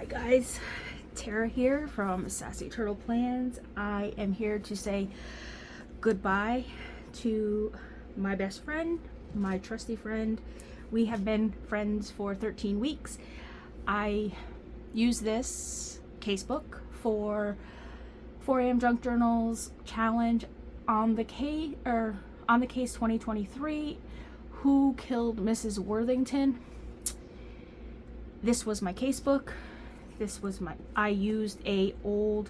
Guys, Tara here from Sassy Turtle Plans. I am here to say goodbye to my best friend, my trusty friend. We have been friends for 13 weeks. I use this casebook for 4 a.m. Drunk Journals challenge on the case 2023. Who killed Mrs. Worthington? This was my casebook. I used a old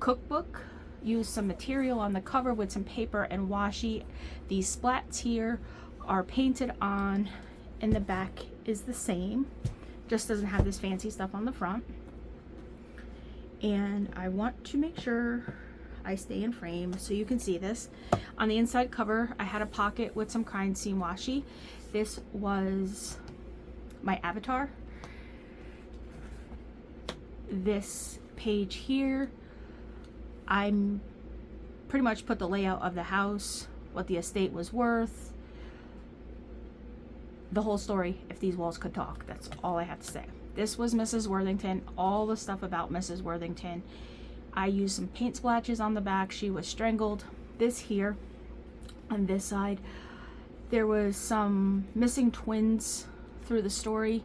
cookbook, used some material on the cover with some paper and washi. These splats here are painted on, and the back is the same, just doesn't have this fancy stuff on the front. And I want to make sure I stay in frame so you can see this. On the inside cover, I had a pocket with some crime scene washi. This was my avatar. This page here, I'm pretty much put the layout of the house, what the estate was worth, the whole story. If these walls could talk, that's all I have to say. This was Mrs. Worthington, all the stuff about Mrs. Worthington. I used some paint splashes on the back. She was strangled. This here on this side, there was some missing twins through the story.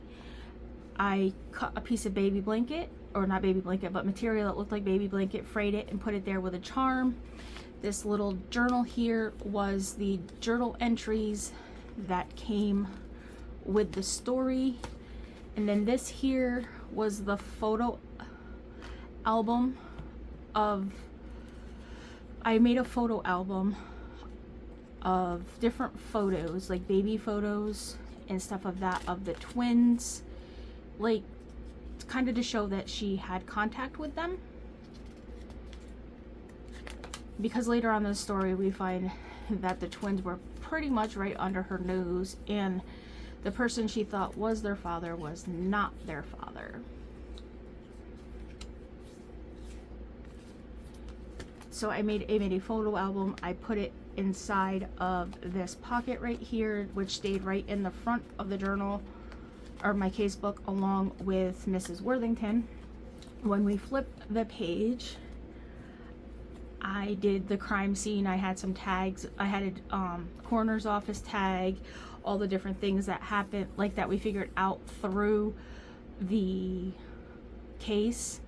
I cut a piece of baby blanket, or not baby blanket, but material that looked like baby blanket, frayed it and put it there with a charm. This little journal here was the journal entries that came with the story. And then this here was the photo album I made a photo album of different photos, like baby photos and stuff of the twins, like kind of to show that she had contact with them, because later on in the story we find that the twins were pretty much right under her nose, and the person she thought was their father was not their father. So I made a photo album. I put it inside of this pocket right here, which stayed right in the front of the journal, or my casebook, along with Mrs. Worthington. When we flipped the page, I did the crime scene. I had some tags. I had a coroner's office tag, all the different things that happened, like that we figured out through the case.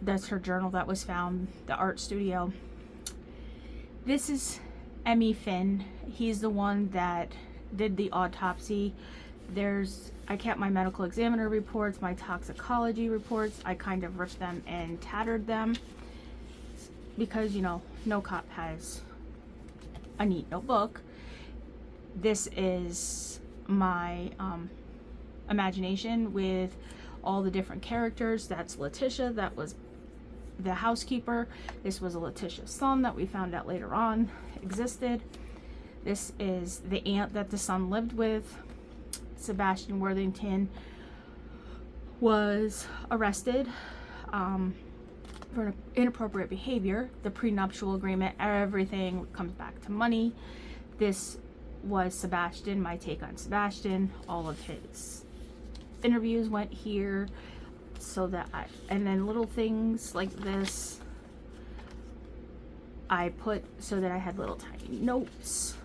That's her journal that was found, the art studio. This is Emmy Finn. He's the one that did the autopsy. I kept my medical examiner reports, my toxicology reports. I kind of ripped them and tattered them because, you know, no cop has a neat notebook. This is my imagination with all the different characters. That's Letitia, that was the housekeeper. This was a Letitia's son that we found out later on existed. This is the aunt that the son lived with. Sebastian Worthington was arrested for inappropriate behavior. The prenuptial agreement, everything comes back to money. This was Sebastian, my take on Sebastian. All of his interviews went here, so that and then little things like this I put so that I had little tiny notes.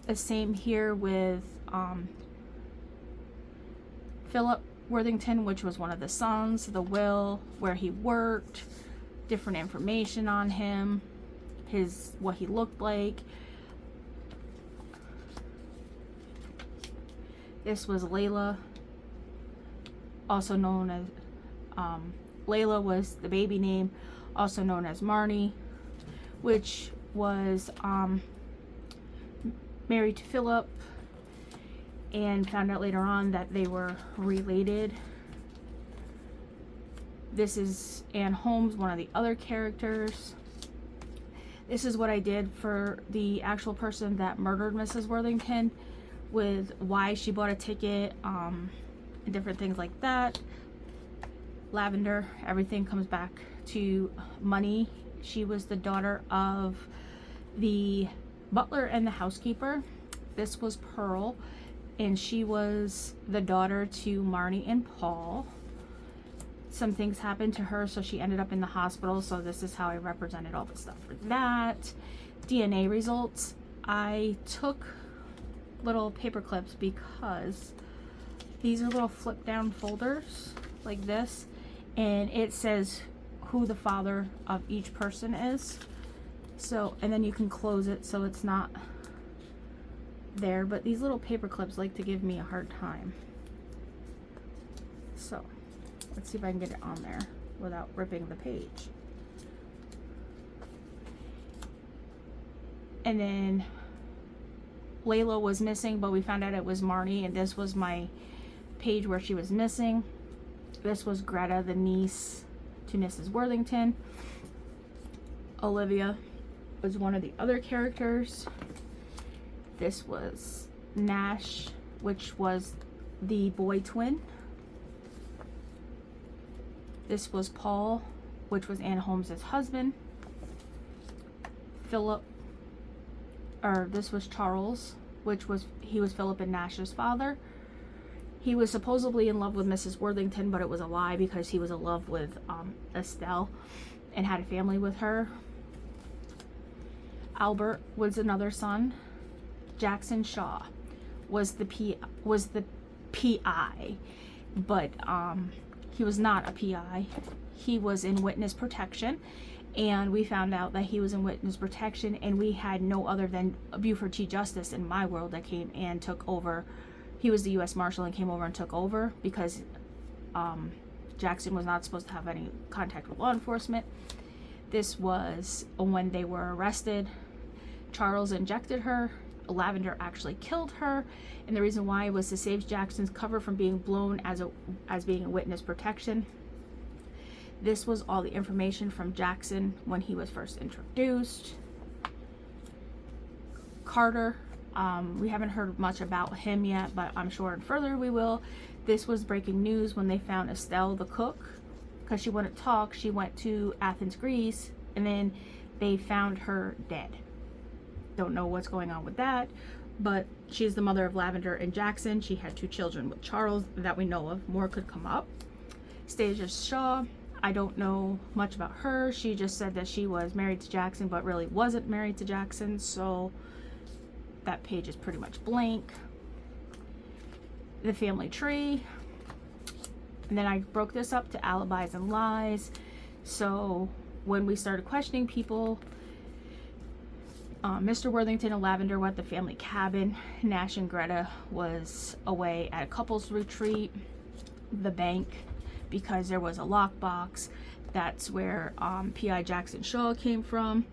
The same here with Philip Worthington, which was one of the sons, the will, where he worked, different information on him, what he looked like. This was Layla, also known as Layla was the baby name, also known as Marnie, which was married to Philip, and found out later on that they were related. This is Ann Holmes, one of the other characters. This is what I did for the actual person that murdered Mrs. Worthington, with why she bought a ticket, and different things like that. Lavender, everything comes back to money. She was the daughter of the butler and the housekeeper. This was Pearl, and she was the daughter to Marnie and Paul. Some things happened to her, so she ended up in the hospital, so this is how I represented all the stuff for that. DNA results. I took little paper clips because these are little flip down folders like this, and it says who the father of each person is. So, and then you can close it so it's not there, but these little paper clips like to give me a hard time. So let's see if I can get it on there without ripping the page. And then Layla was missing, but we found out it was Marnie, and this was my page where she was missing. This was Greta, the niece to Mrs. Worthington. Olivia was one of the other characters. This was Nash, which was the boy twin. This was Paul, which was Ann Holmes's husband. Philip, or this was Charles, which was, he was Philip and Nash's father. He was supposedly in love with Mrs. Worthington, but it was a lie because he was in love with Estelle and had a family with her. Albert was another son. Jackson Shaw was the PI, but he was not a PI. He was in witness protection, and we found out that he was in witness protection, and we had no other than Buford T. Justice in my world that came and took over. He was the U.S. Marshal and came over and took over because Jackson was not supposed to have any contact with law enforcement. This was when they were arrested. Charles injected her. Lavender actually killed her, and the reason why was to save Jackson's cover from being blown as being a witness protection. This was all the information from Jackson when he was first introduced. Carter, we haven't heard much about him yet, but I'm sure in further we will. This was breaking news when they found Estelle, the cook, because she wouldn't talk. She went to Athens, Greece, and then they found her dead. Don't know what's going on with that, but she's the mother of Lavender and Jackson. She had 2 children with Charles that we know of. More could come up. Stasia Shaw, I don't know much about her. She just said that she was married to Jackson, but really wasn't married to Jackson, so that page is pretty much blank. The family tree, and then I broke this up to alibis and lies. So when we started questioning people, Mr. Worthington and Lavender were at the family cabin. Nash and Greta was away at a couples retreat. The bank, because there was a lockbox. That's where P.I. Jackson Shaw came from.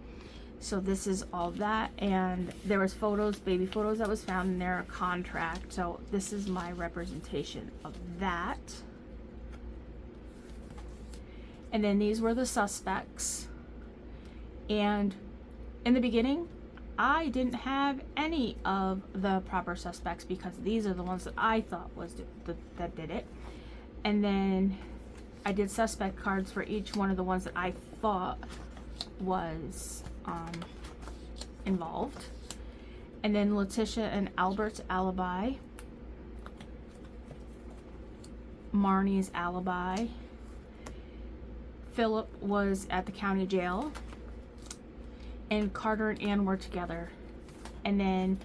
So this is all that, and there was photos, baby photos that was found in there, a contract. So this is my representation of that. And then these were the suspects. And in the beginning, I didn't have any of the proper suspects because these are the ones that I thought was that did it. And then I did suspect cards for each one of the ones that I thought was involved. And then Letitia and Albert's alibi, Marnie's alibi, Philip was at the county jail, and Carter and Ann were together. And then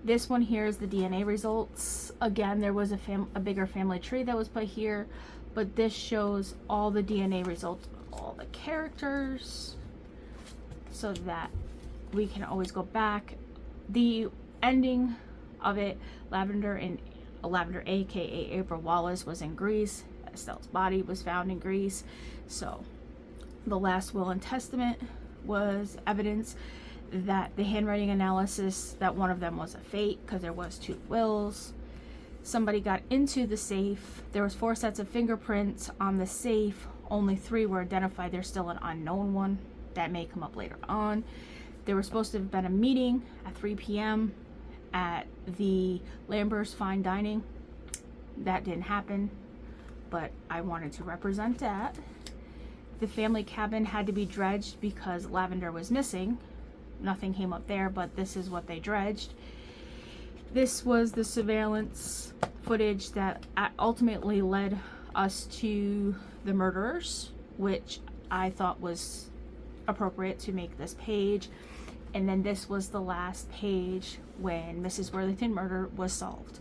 this one here is the DNA results. Again, there was a bigger family tree that was put here, but this shows all the DNA results of all the characters so that we can always go back. The ending of it, Lavender aka April Wallace, was in Greece. Estelle's body was found in Greece. So the last will and testament was evidence that the handwriting analysis, that one of them was a fake because there was 2 wills. Somebody got into the safe. There was 4 sets of fingerprints on the safe. Only 3 were identified. There's still an unknown one that may come up later on. There was supposed to have been a meeting at 3 p.m. at the Lambert's Fine Dining. That didn't happen, but I wanted to represent that. The family cabin had to be dredged because Lavender was missing. Nothing came up there, but this is what they dredged. This was the surveillance footage that ultimately led us to the murderers, which I thought was appropriate to make this page. And then this was the last page when Mrs. Worthington murder was solved.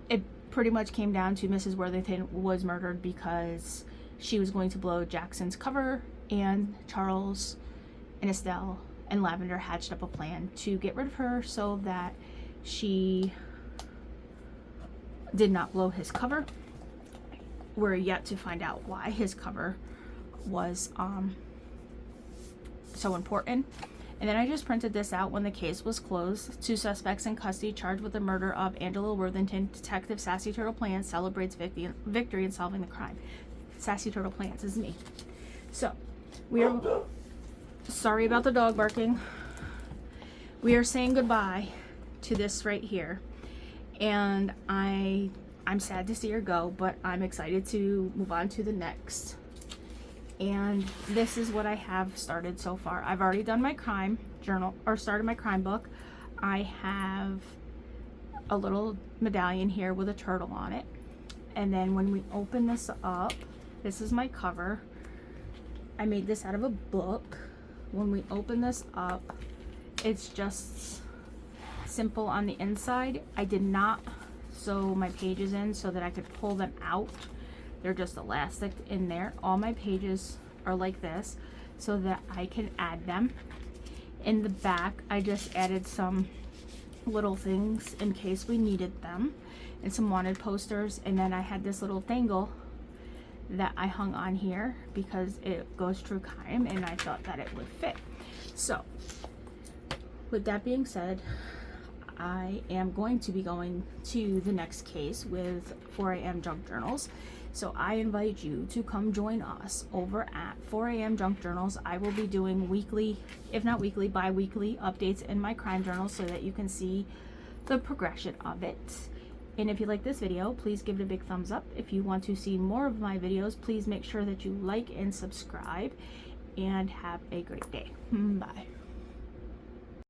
It pretty much came down to Mrs. Worthington was murdered because she was going to blow Jackson's cover, and Charles and Estelle and Lavender hatched up a plan to get rid of her so that she did not blow his cover. We're yet to find out why his cover was so important. And then I just printed this out when the case was closed. 2 suspects in custody charged with the murder of Angela Worthington. Detective Sassy Turtle Plans celebrates victory in solving the crime. Sassy Turtle Plans is me. So, we are sorry about the dog barking. We are saying goodbye to this right here. And I'm sad to see her go, but I'm excited to move on to the next. And this is what I have started so far. I've already done my crime journal, or started my crime book. I have a little medallion here with a turtle on it. And then when we open this up, this is my cover. I made this out of a book. When we open this up, it's just simple on the inside. I did not sew my pages in so that I could pull them out. They're just elastic in there. All my pages are like this so that I can add them. In the back, I just added some little things in case we needed them, and some wanted posters. And then I had this little dangle that I hung on here because it goes true crime and I thought that it would fit. So with that being said, I am going to be going to the next case with 4 a.m. Junk Journals. So I invite you to come join us over at 4 a.m. Junk Journals. I will be doing weekly, if not weekly, bi-weekly updates in my crime journal so that you can see the progression of it. And if you like this video, please give it a big thumbs up. If you want to see more of my videos, please make sure that you like and subscribe. And have a great day. Bye.